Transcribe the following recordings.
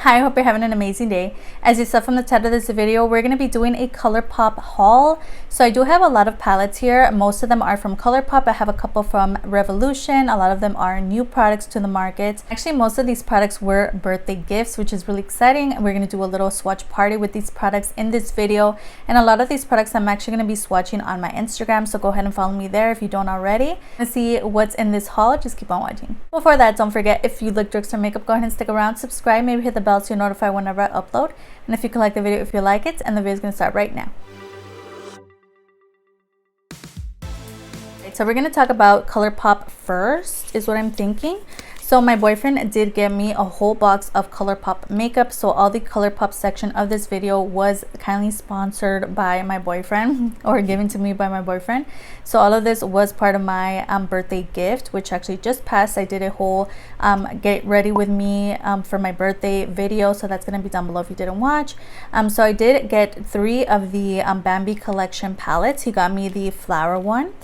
Hi, I hope you're having an amazing day. As you saw from the title of this video, we're going to be doing a Colourpop haul. So I do have a lot of palettes here. Most of them are from Colourpop. I have a couple from Revolution. A lot of them are new products to the market. Actually, most of these products were birthday gifts, which is really exciting. We're going to do a little swatch party with these products in this video. And a lot of these products I'm actually going to be swatching on my Instagram. So go ahead and follow me there if you don't already. To see what's in this haul, just keep on watching. Before that, don't forget, if you like Drugstore makeup, go ahead and stick around, subscribe, maybe hit the bell so you're notified whenever I upload. And if you can like the video if you like it, and the video is going to start right now. So we're going to talk about Colourpop first, is what I'm thinking. So my boyfriend did get me a whole box of Colourpop makeup. So all the Colourpop section of this video was kindly sponsored by my boyfriend or given to me by my boyfriend. So all of this was part of my birthday gift, which actually just passed. I did a whole get ready with me for my birthday video. So that's going to be down below if you didn't watch. So I did get 3 of the Bambi collection palettes. He got me the flower one.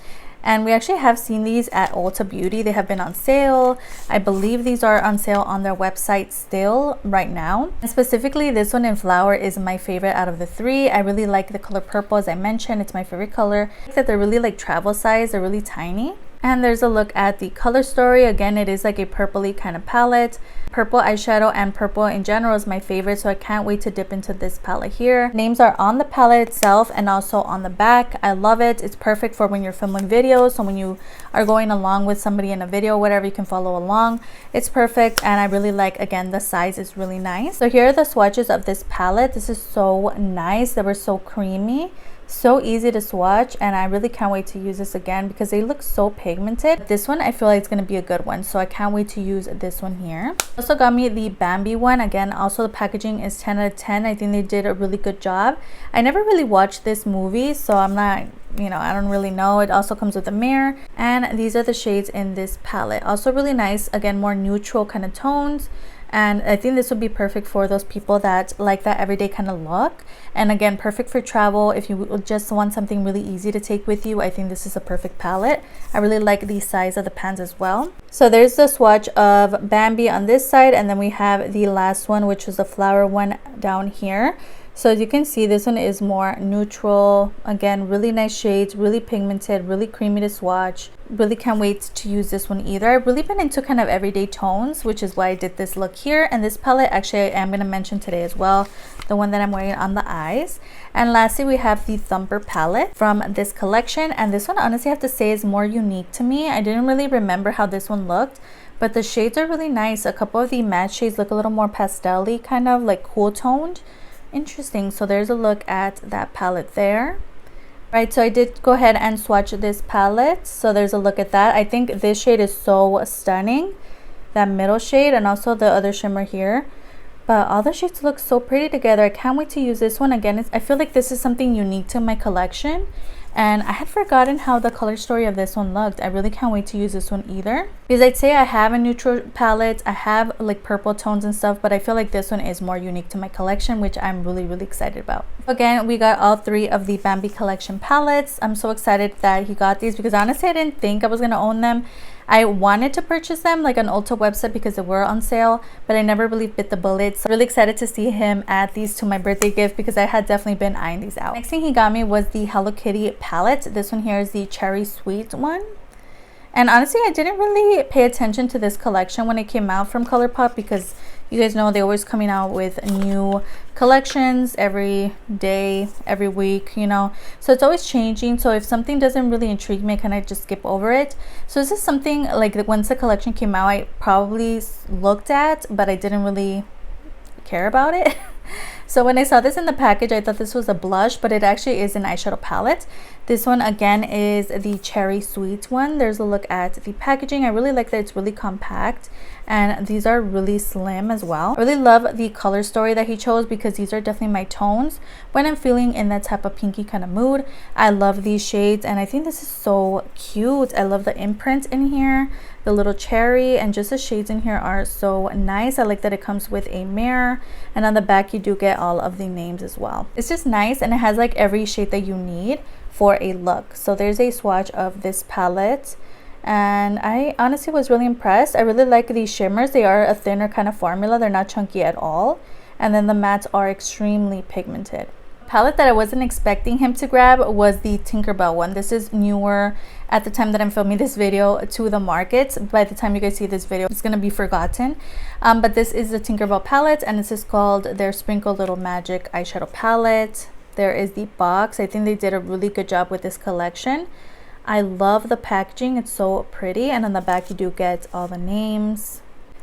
And we actually have seen these at Ulta Beauty. They have been on sale. I believe these are on sale on their website still right now. And specifically, this one in flower is my favorite out of the 3. I really like the color purple, as I mentioned. It's my favorite color. I think that they're really like travel size. They're really tiny. And there's a look at the color story. Again, it is like a purpley kind of palette. Purple eyeshadow and purple in general is my favorite, so I can't wait to dip into this palette here. Names are on the palette itself and also on the back. I love it. It's perfect for when you're filming videos, so when you are going along with somebody in a video, whatever, you can follow along. It's perfect, and I really like, again, the size is really nice. So here are the swatches of this palette. This is so nice. They were so creamy. So easy to swatch, and I really can't wait to use this again because they look so pigmented. This one I feel like it's going to be a good one, so I can't wait to use this one here. Also got me the Bambi one. Again, also the packaging is 10 out of 10. I think they did a really good job. I never really watched this movie, so I'm not, I don't really know. It also comes with a mirror, and these are the shades in this palette. Also really nice, again, more neutral kind of tones. And I think this would be perfect for those people that like that everyday kind of look. And again, perfect for travel. If you just want something really easy to take with you, I think this is a perfect palette. I really like the size of the pans as well. So there's the swatch of Bambi on this side, and then we have the last one, which was the flower one down here. So as you can see, this one is more neutral. Again, really nice shades, really pigmented, really creamy to swatch. Really can't wait to use this one either. I've really been into kind of everyday tones, which is why I did this look here. And this palette, actually, I am going to mention today as well, the one that I'm wearing on the eyes. And lastly, we have the Thumper Palette from this collection. And this one, honestly, I have to say is more unique to me. I didn't really remember how this one looked, but the shades are really nice. A couple of the matte shades look a little more pastel-y, kind of like cool toned. Interesting. So there's a look at that palette there. Right, so I did go ahead and swatch this palette. So there's a look at that. I think this shade is so stunning, that middle shade, and also the other shimmer here. But all the shades look so pretty together. I can't wait to use this one. Again, I feel like this is something unique to my collection. And I had forgotten how the color story of this one looked. I really can't wait to use this one either. Because I'd say I have a neutral palette. I have like purple tones and stuff, but I feel like this one is more unique to my collection, which I'm really, really excited about. Again, we got all 3 of the Bambi collection palettes. I'm so excited that he got these because honestly, I didn't think I was going to own them. I wanted to purchase them like on Ulta website because they were on sale, but I never really bit the bullet. So really excited to see him add these to my birthday gift because I had definitely been eyeing these out. Next thing he got me was the Hello Kitty palette. This one here is the Cherry Sweet one. And honestly, I didn't really pay attention to this collection when it came out from Colourpop because you guys know they're always coming out with new collections every day, every week, so it's always changing. So if something doesn't really intrigue me, I kind of just skip over it. So this is something like once the collection came out, I probably looked at, but I didn't really care about it. So when I saw this in the package, I thought this was a blush, but it actually is an eyeshadow palette. This one again is the Cherry Sweet one. There's a look at the packaging. I really like that it's really compact, and these are really slim as well. I really love the color story that he chose because these are definitely my tones when I'm feeling in that type of pinky kind of mood. I love these shades, and I think this is so cute. I love the imprint in here, the little cherry, and just the shades in here are so nice. I like that it comes with a mirror, and on the back you do get all of the names as well. It's just nice, and it has like every shade that you need for a look. So there's a swatch of this palette, and I honestly was really impressed. I really like these shimmers. They are a thinner kind of formula. They're not chunky at all, and then the mattes are extremely pigmented. Palette that I wasn't expecting him to grab was the Tinkerbell one. This is newer at the time that I'm filming this video to the market. By the time you guys see this video, it's gonna be forgotten. But this is the Tinkerbell palette, and this is called their Sprinkle Little Magic eyeshadow palette. There is the box. I think they did a really good job with this collection. I love the packaging. It's so pretty, and on the back you do get all the names.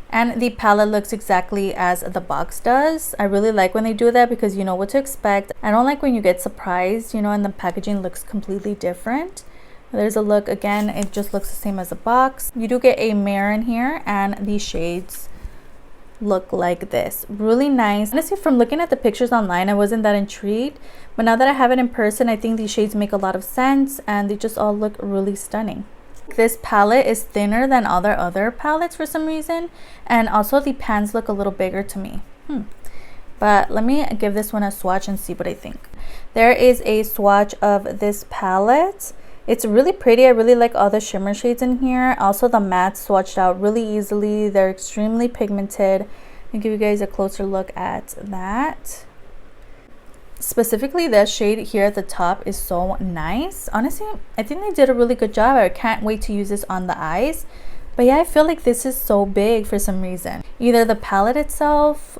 And the palette looks exactly as the box does. I really like when they do that because you know what to expect. I don't like when you get surprised, you know, and the packaging looks completely different. There's a look again, it just looks the same as the box. You do get a mirror in here, and the shades look like this. Really nice. Honestly, from looking at the pictures online, I wasn't that intrigued, but now that I have it in person, I think these shades make a lot of sense, and they just all look really stunning. This palette is thinner than other palettes for some reason, and also the pans look a little bigger to me. But let me give this one a swatch and see what I think. There is a swatch of this palette. It's really pretty. I really like all the shimmer shades in here. Also, the mattes swatched out really easily. They're extremely pigmented. I'll give you guys a closer look at that. Specifically, the shade here at the top is so nice. Honestly, I think they did a really good job. I can't wait to use this on the eyes. But yeah, I feel like this is so big for some reason. Either the palette itself,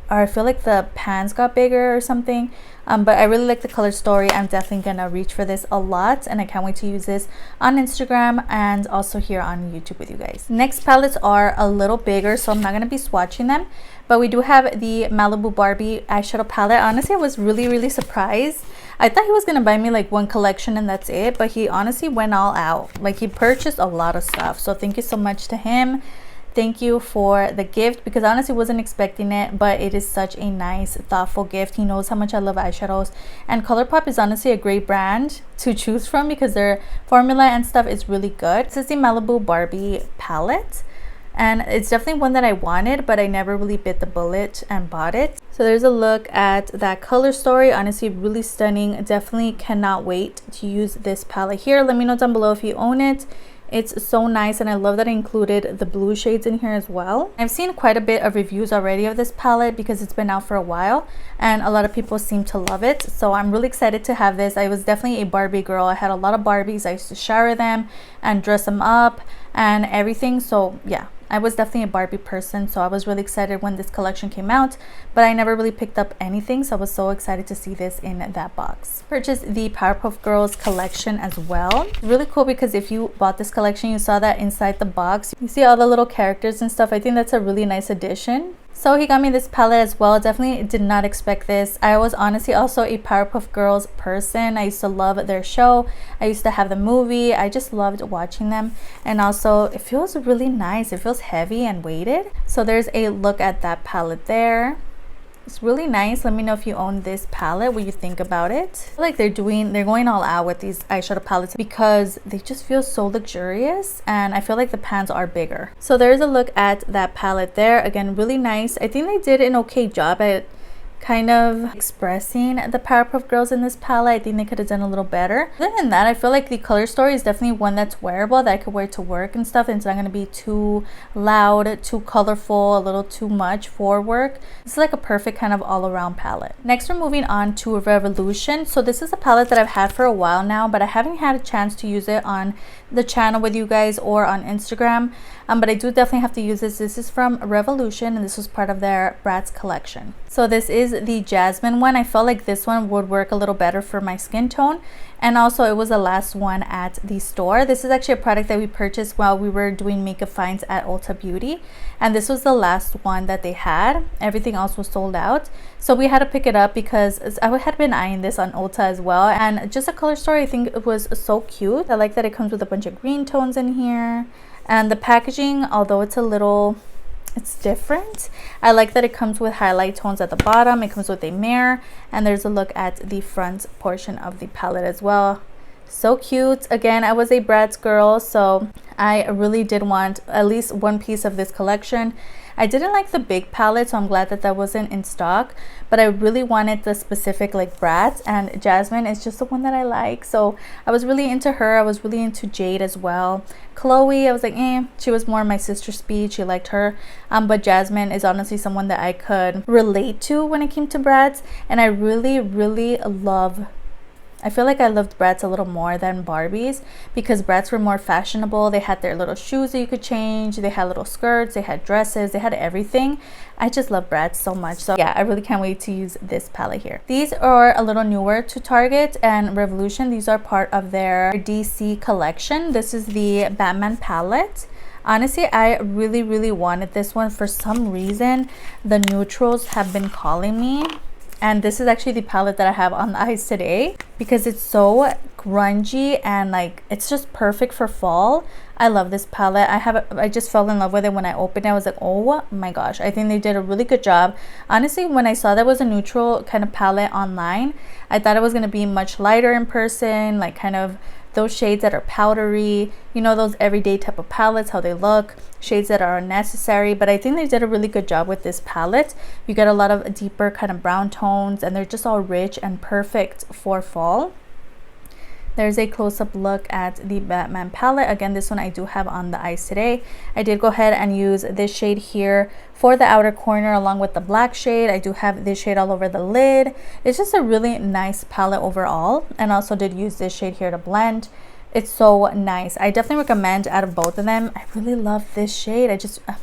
or I feel like the pans got bigger or something. But I really like the color story. I'm definitely gonna reach for this a lot, and I can't wait to use this on Instagram and also here on YouTube with you guys. Next palettes are a little bigger, so I'm not gonna be swatching them, but we do have the Malibu Barbie eyeshadow palette. Honestly, I was really surprised. I thought he was gonna buy me like one collection and that's it, but he honestly went all out. Like, he purchased a lot of stuff, so thank you so much to him. Thank you for the gift, because I honestly wasn't expecting it, but it is such a nice, thoughtful gift. He knows how much I love eyeshadows, and Colourpop is honestly a great brand to choose from because their formula and stuff is really good. This is the Malibu Barbie palette, and it's definitely one that I wanted, but I never really bit the bullet and bought it. So there's a look at that color story. Honestly, really stunning. Definitely cannot wait to use this palette here. Let me know down below if you own it. It's so nice, and I love that I included the blue shades in here as well. I've seen quite a bit of reviews already of this palette because it's been out for a while, and a lot of people seem to love it. So I'm really excited to have this. I was definitely a Barbie girl. I had a lot of Barbies. I used to shower them and dress them up and everything. So yeah, I was definitely a Barbie person, so I was really excited when this collection came out, but I never really picked up anything, so I was so excited to see this in that box. Purchased the Powerpuff Girls collection as well. Really cool because if you bought this collection, you saw that inside the box. You see all the little characters and stuff. I think that's a really nice addition. So he got me this palette as well. Definitely did not expect this. I was honestly also a Powerpuff Girls person. I used to love their show. I used to have the movie. I just loved watching them. And also, it feels really nice. It feels heavy and weighted. So there's a look at that palette there. It's really nice. Let me know if you own this palette, what you think about it. I feel like they're going all out with these eyeshadow palettes because they just feel so luxurious, and I feel like the pans are bigger. So there's a look at that palette there. Again, really nice. I think they did an okay job at kind of expressing the Powerpuff Girls in this palette. I think they could have done a little better. Other than that, I feel like the color story is definitely one that's wearable, that I could wear to work and stuff, and it's not going to be too loud, too colorful, a little too much for work. It's like a perfect kind of all-around palette. Next, we're moving on to Revolution. So this is a palette that I've had for a while now, but I haven't had a chance to use it on the channel with you guys or on Instagram. But I do definitely have to use this. This is from Revolution, and this was part of their Bratz collection. So this is the Jasmin one. I felt like this one would work a little better for my skin tone, and also it was the last one at the store. This is actually a product that we purchased while we were doing makeup finds at Ulta Beauty, and this was the last one that they had. Everything else was sold out, so we had to pick it up because I had been eyeing this on Ulta as well. And just a color story, I think it was so cute. I like that it comes with a bunch of green tones in here. And the packaging, although it's different, I like that it comes with highlight tones at the bottom. It comes with a mirror, and there's a look at the front portion of the palette as well. So cute. Again, I was a Bratz girl, so I really did want at least one piece of this collection. I didn't like the big palette, so I'm glad that that wasn't in stock, but I really wanted the specific like Bratz, and Jasmin is just the one that I like. So I was really into her. I was really into Jade as well. Chloe, I was like, she was more my sister's speed. She liked her. But Jasmin is honestly someone that I could relate to when it came to Bratz. And I really, really I feel like I loved Bratz a little more than Barbie's, because Bratz were more fashionable. They had their little shoes that you could change. They had little skirts. They had dresses. They had everything. I just love Bratz so much. So yeah, I really can't wait to use this palette here. These are a little newer to Target and Revolution. These are part of their DC collection. This is the Batman palette. Honestly, I really, really wanted this one. For some reason, the neutrals have been calling me. And this is actually the palette that I have on the eyes today, because it's so grungy and like it's just perfect for fall. I love this palette. I just fell in love with it when I opened it. I was like, oh my gosh, I think they did a really good job. Honestly, when I saw that was a neutral kind of palette online, I thought it was going to be much lighter in person, like kind of those shades that are powdery, you know, those everyday type of palettes, how they look, shades that are unnecessary. But I think they did a really good job with this palette. You get a lot of deeper kind of brown tones, and they're just all rich and perfect for fall. There's a close-up look at the Batman palette. Again, this one I do have on the eyes today. I did go ahead and use this shade here for the outer corner along with the black shade. I do have this shade all over the lid. It's just a really nice palette overall, and also did use this shade here to blend. It's so nice. I definitely recommend out of both of them. I really love this shade.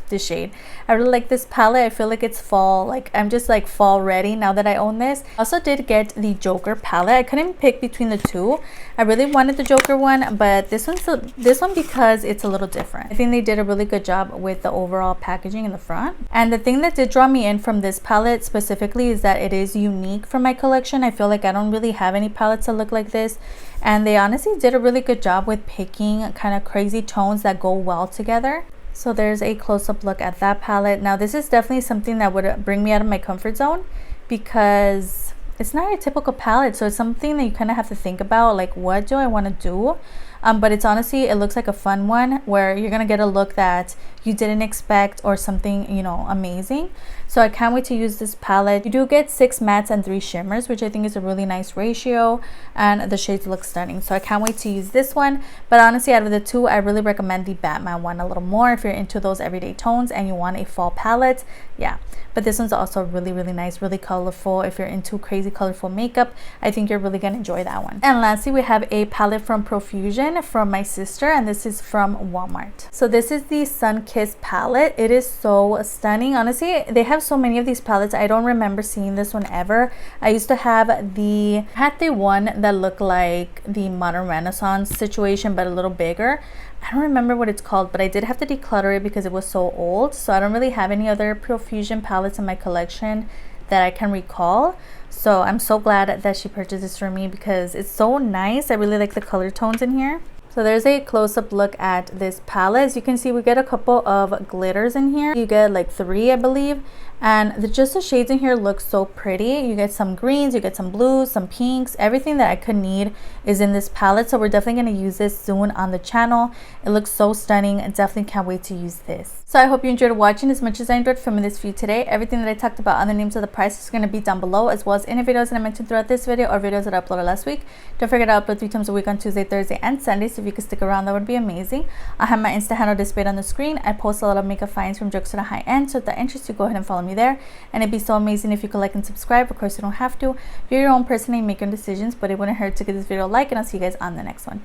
This shade. I really like this palette. I feel like it's fall. Like I'm just like fall ready now that I own this. I also did get the Joker palette. I couldn't pick between the two. I really wanted the Joker one, but this one because it's a little different. I think they did a really good job with the overall packaging in the front. And the thing that did draw me in from this palette specifically is that it is unique for my collection. I feel like I don't really have any palettes that look like this. And they honestly did a really good job with picking kind of crazy tones that go well together. So there's a close-up look at that palette. Now this is definitely something that would bring me out of my comfort zone, because it's not a typical palette. So it's something that you kind of have to think about, like, what do I want to do? But it's honestly, it looks like a fun one where you're gonna get a look that you didn't expect, or something, you know, amazing. So I can't wait to use this palette. You do get 6 mattes and 3 shimmers, which I think is a really nice ratio, and the shades look stunning. So I can't wait to use this one. But honestly, out of the two, I really recommend the Batman one a little more if you're into those everyday tones and you want a fall palette. Yeah, but this one's also really, really nice, really colorful. If you're into crazy colorful makeup, I think you're really gonna enjoy that one. And lastly, we have a palette from Profusion from my sister, and this is from Walmart. So this is the Sun Kiss palette. It is so stunning. Honestly, they have so many of these palettes. I don't remember seeing this one ever. I used to have the one that looked like the Modern Renaissance situation, but a little bigger. I don't remember what it's called, but I did have to declutter it because it was so old. So I don't really have any other Profusion palettes in my collection that I can recall. So I'm so glad that she purchased this for me because it's so nice. I really like the color tones in here. So there's a close-up look at this palette. As you can see, we get a couple of glitters in here. You get like 3, I believe. And just the shades in here look so pretty. You get some greens, you get some blues, some pinks. Everything that I could need is in this palette. So we're definitely going to use this soon on the channel. It looks so stunning. I definitely can't wait to use this. So I hope you enjoyed watching as much as I enjoyed filming this for you today. Everything that I talked about on the names of the prices is going to be down below, as well as any videos that I mentioned throughout this video or videos that I uploaded last week. Don't forget to upload 3 times a week on Tuesday, Thursday, and Sunday. So if you could stick around, that would be amazing. I have my Insta handle displayed on the screen. I post a lot of makeup finds from Drugstore to high end. So if that interests you, go ahead and follow me there. And it'd be so amazing if you could like and subscribe. Of course, you don't have to. You're your own person and make your own decisions, but it wouldn't hurt to give this video a like, and I'll see you guys on the next one.